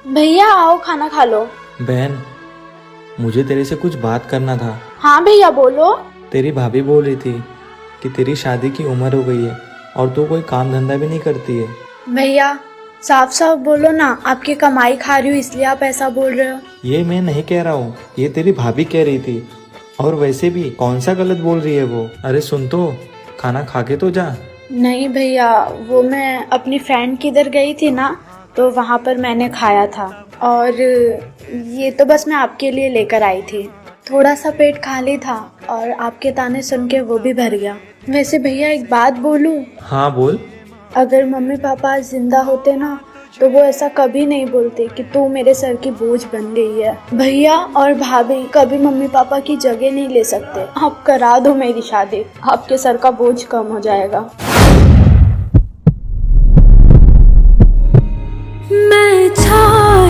भैया आओ खाना खा लो। बहन, मुझे तेरे से कुछ बात करना था। हाँ भैया बोलो। तेरी भाभी बोल रही थी कि तेरी शादी की उम्र हो गई है और तू कोई काम धंधा भी नहीं करती है। भैया साफ साफ बोलो ना, आपकी कमाई खा रही हूँ इसलिए आप ऐसा बोल रहे हो। ये मैं नहीं कह रहा हूँ, ये तेरी भाभी कह रही थी। और वैसे भी कौन सा गलत बोल रही है वो। अरे सुन तो, खाना खा के तो जा। नहीं भैया, वो मैं अपनी फ्रेंड की इधर गई थी ना, तो वहाँ पर मैंने खाया था। और ये तो बस मैं आपके लिए लेकर आई थी। थोड़ा सा पेट खाली था और आपके ताने सुन के वो भी भर गया। वैसे भैया एक बात बोलूं? हाँ बोल। अगर मम्मी पापा आज जिंदा होते ना, तो वो ऐसा कभी नहीं बोलते कि तू मेरे सर की बोझ बन गई है। भैया और भाभी कभी मम्मी पापा की जगह नहीं ले सकते। आप करा दो मेरी शादी, आपके सर का बोझ कम हो जाएगा।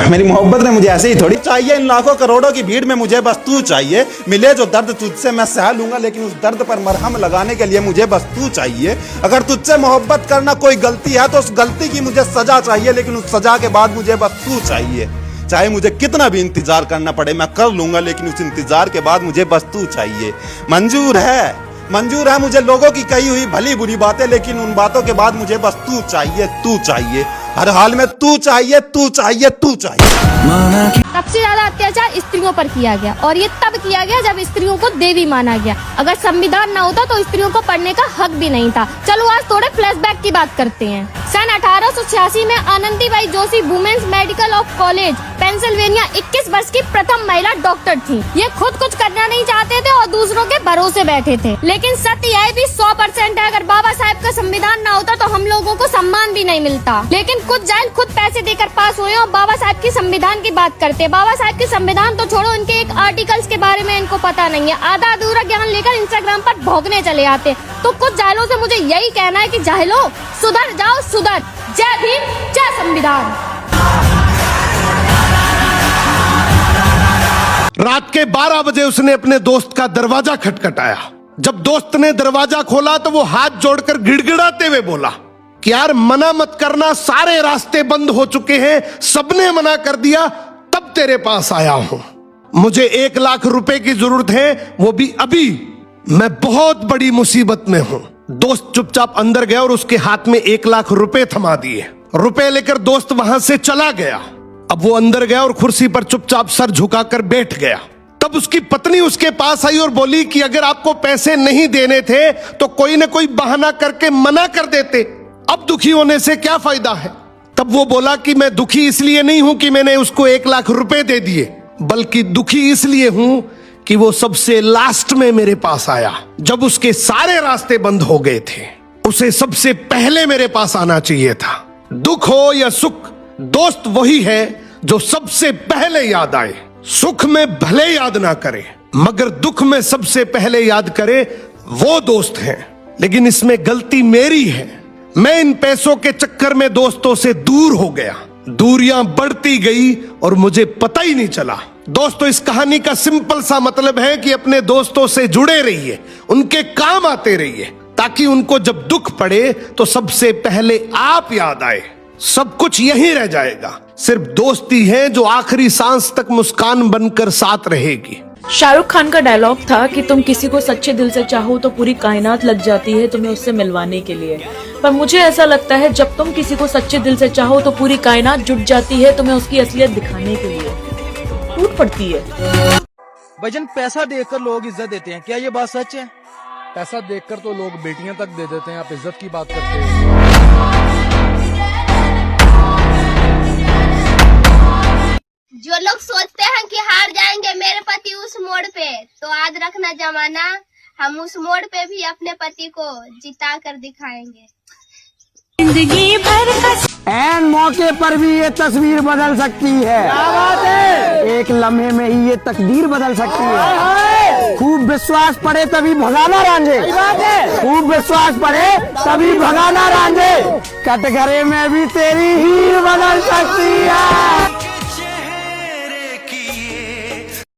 मेरी मोहब्बत ने मुझे ऐसे ही थोड़ी चाहिए। इन लाखों करोड़ों की भीड़ में मुझे बस तू चाहिए। मिले जो दर्द तुझसे मैं सह लूंगा, लेकिन उस दर्द पर मरहम लगाने के लिए मुझे बस तू चाहिए। अगर तुझसे मोहब्बत करना कोई गलती है तो उस गलती की मुझे सजा चाहिए, लेकिन उस सजा के बाद मुझे बस तू चाहिए। चाहे मुझे कितना भी इंतजार करना पड़े मैं कर लूंगा, लेकिन उस इंतजार के बाद मुझे बस तू चाहिए। मंजूर है मुझे लोगों की कही हुई भली बुरी बातें, लेकिन उन बातों के बाद मुझे बस तू चाहिए। हर हाल में तू चाहिए। सबसे ज्यादा अत्याचार स्त्रियों पर किया गया, और ये तब किया गया जब स्त्रियों को देवी माना गया। अगर संविधान न होता तो स्त्रियों को पढ़ने का हक भी नहीं था। चलो आज थोड़े फ्लैशबैक की बात करते हैं। सन 1886 में Anandibai Joshi women's medical of college Pennsylvania 21 वर्ष की प्रथम महिला डॉक्टर थी। ये खुद कुछ करना नहीं चाहते थे और दूसरों के भरोसे बैठे थे। लेकिन सत्य यह भी 100% है, अगर बाबा साहब का संविधान न होता तो हम लोगों को सम्मान भी नहीं मिलता। लेकिन कुछ जाहिल खुद पैसे देकर पास हुए और बाबा साहब की संविधान की बात करते। बाबा साहब की संविधान तो छोड़ो, इनके एक आर्टिकल्स के बारे में इनको पता नहीं है। आधा अधूरा ज्ञान लेकर इंस्टाग्राम पर भौंकने चले आते। तो कुछ जाहिलों से मुझे यही कहना है कि जाहिलों सुधर जाओ, सुधर। जय भीम, जय संविधान। रात के 12 बजे उसने अपने दोस्त का दरवाजा खटखटाया। जब दोस्त ने दरवाजा खोला तो वो हाथ जोड़कर गिड़गिड़ाते हुए बोला कि यार मना मत करना, सारे रास्ते बंद हो चुके हैं, सबने मना कर दिया, तब तेरे पास आया हूं। मुझे 1 लाख रुपए की जरूरत है, वो भी अभी। मैं बहुत बड़ी मुसीबत में हूं। दोस्त चुपचाप अंदर गया और उसके हाथ में 1 लाख रुपए थमा दिए। रुपए लेकर दोस्त वहां से चला गया। अब वो अंदर गया और कुर्सी पर चुपचाप सर झुकाकर बैठ गया। तब उसकी पत्नी उसके पास आई और बोली कि अगर आपको पैसे नहीं देने थे तो कोई न कोई बहाना करके मना कर देते, अब दुखी होने से क्या फायदा है। तब वो बोला कि मैं दुखी इसलिए नहीं हूं कि मैंने उसको 1 लाख रुपए दे दिए, बल्कि दुखी इसलिए हूं कि वो सबसे लास्ट में मेरे पास आया, जब उसके सारे रास्ते बंद हो गए थे। उसे सबसे पहले मेरे पास आना चाहिए था। दुख हो या सुख, दोस्त वही है जो सबसे पहले याद आए। सुख में भले याद ना करे, मगर दुख में सबसे पहले याद करे, वो दोस्त है। लेकिन इसमें गलती मेरी है। मैं इन पैसों के चक्कर में दोस्तों से दूर हो गया। दूरियां बढ़ती गई और मुझे पता ही नहीं चला। दोस्तों, इस कहानी का सिंपल सा मतलब है कि अपने दोस्तों से जुड़े रहिए, उनके काम आते रहिए, ताकि उनको जब दुख पड़े तो सबसे पहले आप याद आए। सब कुछ यहीं रह जाएगा। सिर्फ दोस्ती है जो आखिरी सांस तक मुस्कान बनकर साथ रहेगी। शाहरुख खान का डायलॉग था कि तुम किसी को सच्चे दिल से चाहो तो पूरी कायनात लग जाती है तुम्हें उससे मिलवाने के लिए। पर मुझे ऐसा लगता है जब तुम किसी को सच्चे दिल से चाहो तो पूरी कायनात जुट जाती है तुम्हें उसकी असलियत दिखाने के लिए। टूट पड़ती है। भजन, पैसा देखकर लोग इज्जत देते हैं, क्या ये बात सच है? पैसा देखकर तो लोग बेटियां तक दे देते हैं, आप इज्जत की बात करते हैं। जो लोग सोचते हैं कि हार जाएंगे मेरे पति उस मोड़ पे, तो आज रखना जमाना, हम उस मोड़ पे भी अपने पति को जिता कर दिखाएंगे। जिंदगी भर एन मौके पर भी ये तस्वीर बदल सकती है। क्या बात है? एक लम्हे में ही ये तकदीर बदल सकती है। खूब विश्वास पड़े तभी भगाना रांझे, खूब विश्वास पड़े तभी भगाना रांझे। कटघरे में भी तेरी हीर बदल सकती है।